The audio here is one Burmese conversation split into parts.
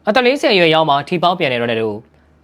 အတလေးဆယ်ရွယ်ရောက်မှထိပေါက်ပြန်နေတော့တဲ့တို့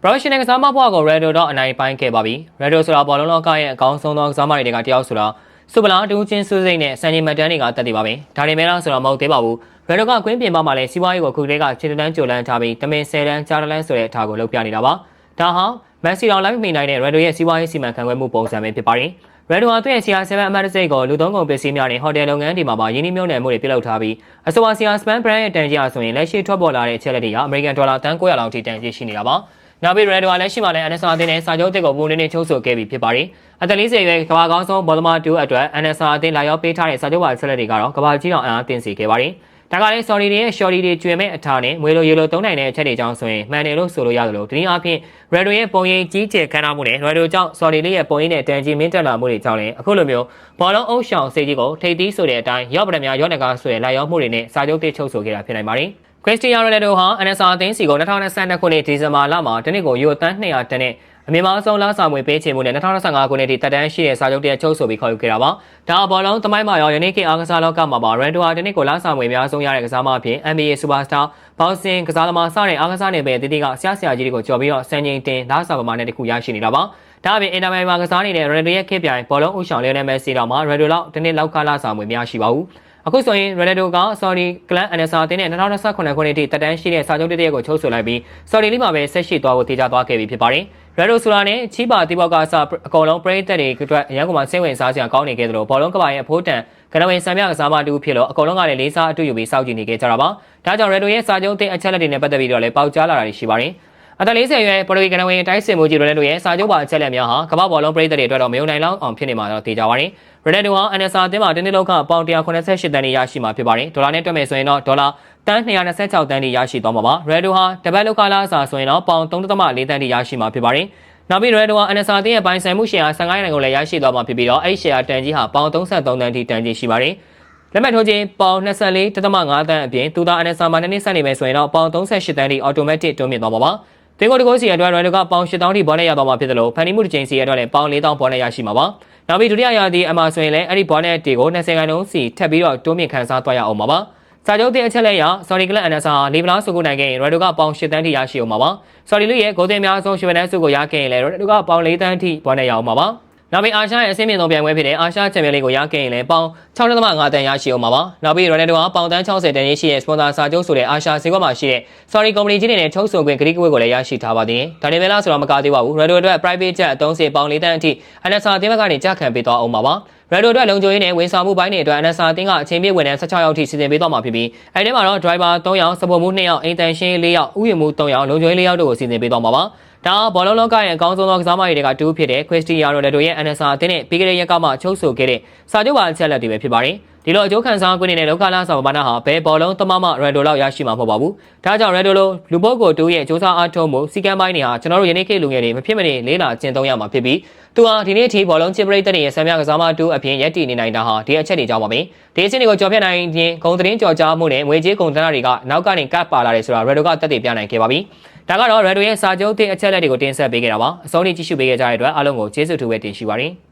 ပရိုဖက်ရှင်နယ်ကစားမဘွားကိုရယ်ဒိုတော့အနိုင်ပိုင်းခဲ့ပါပြီရယ်ဒိုဆိုတာဘောလုံးလောကရဲ့အကောင်းဆုံးသောကစားမတွေကတယောက်ဆိုတာစူပလာတူးချင်းစူးစိမ့်နဲ့စံချိန်မတန်းတွေကတက်တည်ပါပဲဒါတွေမဲလားဆိုတော့မဟုတ်သေးပါဘူးရယ်ဒိုကကွင်းပြင်ပမှာလည်းစီးပွားရေးကိုခုတည်းကခြေတန်းကြိုလန်းထားပြီးတမင်10တန်းကြားတန်းဆိုတဲ့အထားကိုလုပ်ပြနေတာပါဒါဟာမန်စီတော်လိုက်မိနိုင်တဲ့ရယ်ဒိုရဲ့စီးပွားရေးစီမံခန့်ခွဲမှုပုံစံပဲဖြစ်ပါတယ်ရယ်ဒိုဟာသူ့ရဲ့ CR7 အမတ်တစိတ်ကိုလူသုံးကုန်ပစ္စည်းများနဲ့ဟိုတယ်လုပ်ငန်းတွေမှာရင်းနှီးမြှုပ်နှံမှုတွေပြုလုပ်ထားပြီးအဆိုပါ CR7 brand ရဲ့တန်ကြီးအားဆိုရင်လက်ရှိထွက်ပေါ်လာတဲ့အချက်လက်တွေကအမေရိကန်ဒေါ်လာတန်900လောက်ထိတန်ကြီးရှိနေတာပါ။နောက်ပြီးရယ်ဒိုဟာလက်ရှိမှာလည်း NSR အသင်းနဲ့စာချုပ်တစ်ကိုပုံနေချုပ်ဆိုခဲ့ပြီးဖြစ်ပါတယ်။အသက်40ရွယ်ကမ္ဘာကောင်းဆုံးဘောလမာ2အတွက် NSR အသင်းလာရောက်ပေးထားတဲ့စာချုပ်ပါချက်လက်တွေကတော့ကမ္ဘာကြီးတော်အအားတင်စီခဲ့ပါတယ်။ဒါကလည်း sorry တွေရဲ့ shorty တွေကျွေမဲ့အထားနဲ့ငွေလိုရေလိုသုံးနိုင်တဲ့အချက်တွေကြောင့်ဆိုရင်မှန်တယ်လို့ဆိုလို့ရတယ်လို့ဒီနည်းအားဖြင့် Redo ရဲ့ပုံရိပ်ကြီးကျယ်ခမ်းနားမှုနဲ့ Redo ကြောင့် sorry လေးရဲ့ပုံရိပ်နဲ့တန်ကြီးမင်းတက်လာမှုတွေကြောင့်လည်းအခုလိုမျိုးဘောလုံးအုပ်ရှောင်စေကြီးကိုထိပ်သီးဆိုတဲ့အတိုင်းရော့ပဒများရော့နကာဆိုတဲ့လာရောက်မှုတွေနဲ့စာချုပ်တိချုပ်ဆိုခဲ့တာဖြစ်နိုင်ပါတယ်။ Cristiano Ronaldo ဟာ NSR အသင်းစီကို2022ခုနှစ်ဒီဇင်ဘာလမှာတနစ်ကိုယူရိုသန်း200တန်းနဲ့အမြင့်မားဆုံးလစာငွေပေးချေမှုနဲ့2025ခုနှစ်ထိတက်တန်းရှိတဲ့စာချုပ်တရချုပ်ဆိုပြီးခေါ်ယူခဲ့တာပါ။ဒါဘောလုံးသမိုင်းမှာရောယနေ့ခေတ်အားကစားလောကမှာပါ Ronaldo ဟာတနစ်ကိုလစာငွေအများဆုံးရတဲ့ကစားမအဖြစ် NBA Superstar ဘောက်ဆင်ကစားသမားစတဲ့အားကစားနယ်ပယ်တည်တည်ကဆရာကြီးတွေကိုကြော်ပြီးတော့စံချိန်တင်လစာပမာဏတစ်ခုရရှိနေတာပါ။ဒါအပြင်အင်တာမီမှာကစားနေတဲ့ Ronaldo ရဲ့ခေတ်ပြိုင်ဘောလုံးဦးဆောင်လီယိုနယ်မက်ဆီတော်မှာ Ronaldo လောက်တနစ်လောက်ကလစာငွေမရရှိပါဘူး။အခုဆိုရင် Ronaldo က Saudi Clan NSR တင်းနဲ့2029ခုနှစ်ထိတက်တန်းရှိတဲ့စာချုပ်တစ်ကိုချုပ်ဆိုလိုက်ပြီး Saudi လေးမှာပဲဆက်ရှိသွားဖို့ထေချာသွားခဲ့ပြီဖြစ်ပါတယ်။ Ronaldo ဆိုတာနဲ့ချီပါတီဘောက်ကစအကုန်လုံးပရိသတ်တွေအတွက်အရန်ကမှစိတ်ဝင်စားစရာကောင်းနေခဲ့တယ်လို့ဘောလုံးကဘာရဲ့အဖိုးတန်ကနဝင်ဆံပြကစားမတူဖြစ်လို့အကုန်လုံးကလည်းလေးစားအတူယူပြီးစောင့်ကြည့်နေခဲ့ကြတာပါ။ဒါကြောင့် Ronaldo ရဲ့စာချုပ်တဲ့အချက်လက်တွေနဲ့ပတ်သက်ပြီးတော့လည်းပေါက်ကြားလာတာရှိပါတယ်။အသက်40ရွယ်ပေါ်တူဂီကနဝင်တိုင်းစင်မှုကြီး Ronaldo ရဲ့စာချုပ်ပါအချက်လက်များဟာကမ္ဘာဘောလုံးပရိသတ်တွေအတွက်တော့မယုံနိုင်လောက်အောင်ဖြစ်နေမှာတော့သိကြပါရင်။ Ronaldo ဟာ NSR အသင်းမှာတနေ့လောက်ကပေါင်188တန်းနဲ့ရရှိမှာဖြစ်ပါတယ်။ဒေါ်လာနဲ့တွက်မယ်ဆိုရင်တော့ဒေါ်လာတန်း226တန်းထိရရှိသွားမှာပါ။ Ronaldo ဟာတပတ်လောက်ကလာစာဆိုရင်တော့ပေါင်3.4တန်းထိရရှိမှာဖြစ်ပါတယ်။နောက်ပြီး Ronaldo ဟာ NSR အသင်းရဲ့ပိုင်ဆိုင်မှုရှယ်ယာ15ရာခိုင်နှုန်းကိုလည်းရရှိသွားမှာဖြစ်ပြီးတော့အဲ့ရှယ်ယာတန်ကြီးဟာပေါင်33တန်းထိတန်ကြီးရှိပါတယ်။လက်မှတ်ထိုးခြင်းပေါင်24.5တန်းအပြင်သူသာ NSR မှာနှစ်ဆက်နေမယ်ဆိုရင်တော့ပေါင်38တန်းထိ automatic တိုးမြင့်သွားမှာပါ။ဒီကိုတကိုးစီအတွက် Ronaldo ကပေါင်8000ထိဘောနဲ့ရသွားမှာဖြစ်တယ်လို့ဖန်တီးမှုတစ်ချိန်စီအတွက်လည်းပေါင်4000ဘောနဲ့ရရှိမှာပါ။နောက်ပြီးဒုတိယရာသီအမှာဆိုရင်လည်းအဲ့ဒီဘောနဲ့တွေကို20ခန်းလုံးစီထပ်ပြီးတော့တိုးမြင့်ခန်းစားသွားရအောင်ပါ။စာချုပ်တဲ့အချက်လက်အရ Saudi Clan NSR လီဗလာစုကိုနိုင်ခဲ့ရင် Ronaldo ကပေါင်8တန်းထိရရှိအောင်ပါ။ Saudi လူရဲ့ဂိုးသွင်းအများဆုံးရွှေတန်းစုကိုရခဲ့ရင်လည်း Ronaldo ကပေါင်4တန်းထိဘောနဲ့ရအောင်ပါ။နောက်ပြီးအာရှရဲ့အဆင့်မြင့်ဆုံးပြိုင်ပွဲဖြစ်တဲ့အာရှချန်ပီယံလိကိုရခဲ့ရင်လည်းပေါင်6.5တန်းရရှိအောင်ပါ။နောက်ပြီး Ronaldo ဟာပေါင်တန်း60တန်းရှိတဲ့စပွန်ဆာစာချုပ်ဆိုတဲ့အာရှဈေးကွက်မှာရှိတဲ့ Saudi ကုမ္ပဏီကြီးတွေနဲ့ချုပ်ဆိုခွင့်ဂရိကဝတ်ကိုလည်းရရှိထားပါသေးတယ်။ဒါနဲ့ပဲလားဆိုတော့မကသေးပါဘူး။ Ronaldo အတွက် private jet အသုံးစရိတ်ပေါင်4တန်းအထိ NSR အသင်းဘက်ကနေကြခံပေးသွားအောင်ပါ။ Ronaldo အတွက်လုံခြုံရေးနဲ့ဝန်ဆောင်မှုပိုင်းတွေအတွက် NSR အသင်းကအချိန်ပြည့်ဝန်ထမ်း16ယောက်ထိစီစဉ်ပေးသွားမှာဖြစ်ပြီးအဲဒီထဲမှာတော့ driver 3ယောက်စပေါ်မှု2ယောက်အိမ်တန်ရှင်း4ယောက်ဥယျာဉ်မှု3ယောက်လုံခြုံရေး4ယောက်တို့ကိုစီစဉ်ပေးသွားမှာပါ။ဒါဘောလုံးလောကရဲ့အကောင်းဆုံးသောကစားမတွေကတူးဖြစ်တဲ့ Cristiano Ronaldo ရဲ့ NSR အသင်းနဲ့ပြီးခဲ့တဲ့ရက်ကမှချုပ်ဆိုခဲ့တဲ့စာချုပ်ပါအချက်လက်တွေပဲဖြစ်ပါတယ်။ဒီလိုအကျိုးခံစား권နေတဲ့လောကလာစာပမာဏဟာဘယ်ဘောလုံးသမားမှ Ronaldo လောက်ရရှိမှာမဟုတ်ပါဘူး။ဒါကြောင့် Ronaldo လူပုဂ္ဂိုလ်တူရဲ့စ조사အားထုတ်မှုစီကံပိုင်းတွေဟာကျွန်တော်တို့ယနေ့ခေတ်လူငယ်တွေမဖြစ်မနေလေးလာကျင့်သုံးရမှာဖြစ်ပြီးသူဟာဒီနေ့အထိဘောလုံးချစ်ပရိသတ်တွေရဲ့ဆံပြကစားမတူအပြင်ရက်တည်နေနိုင်တာဟာဒီအချက်တွေကြောင့်ပါပဲ။ဒီအချက်တွေကိုကြော်ပြတ်နိုင်ခြင်းဂုံသတင်းကြော်ကြားမှုနဲ့ငွေကြေးကုန်သန်းတွေကနောက်ကနေကပ်ပါလာတယ်ဆိုတာ Ronaldo ကတက်တည်ပြနိုင်ခဲ့ပါပြီ။ဒါကတော့ Ronaldo ရဲ့စာချုပ်တဲ့အချက်လက်တွေကိုတင်ဆက်ပေးခဲ့တာပါ။အဆုံးထိကြည့်ရှုပေးခဲ့ကြတဲ့အတွက်အားလုံးကိုကျေးဇူးတူပဲတင်ရှိပါတယ်။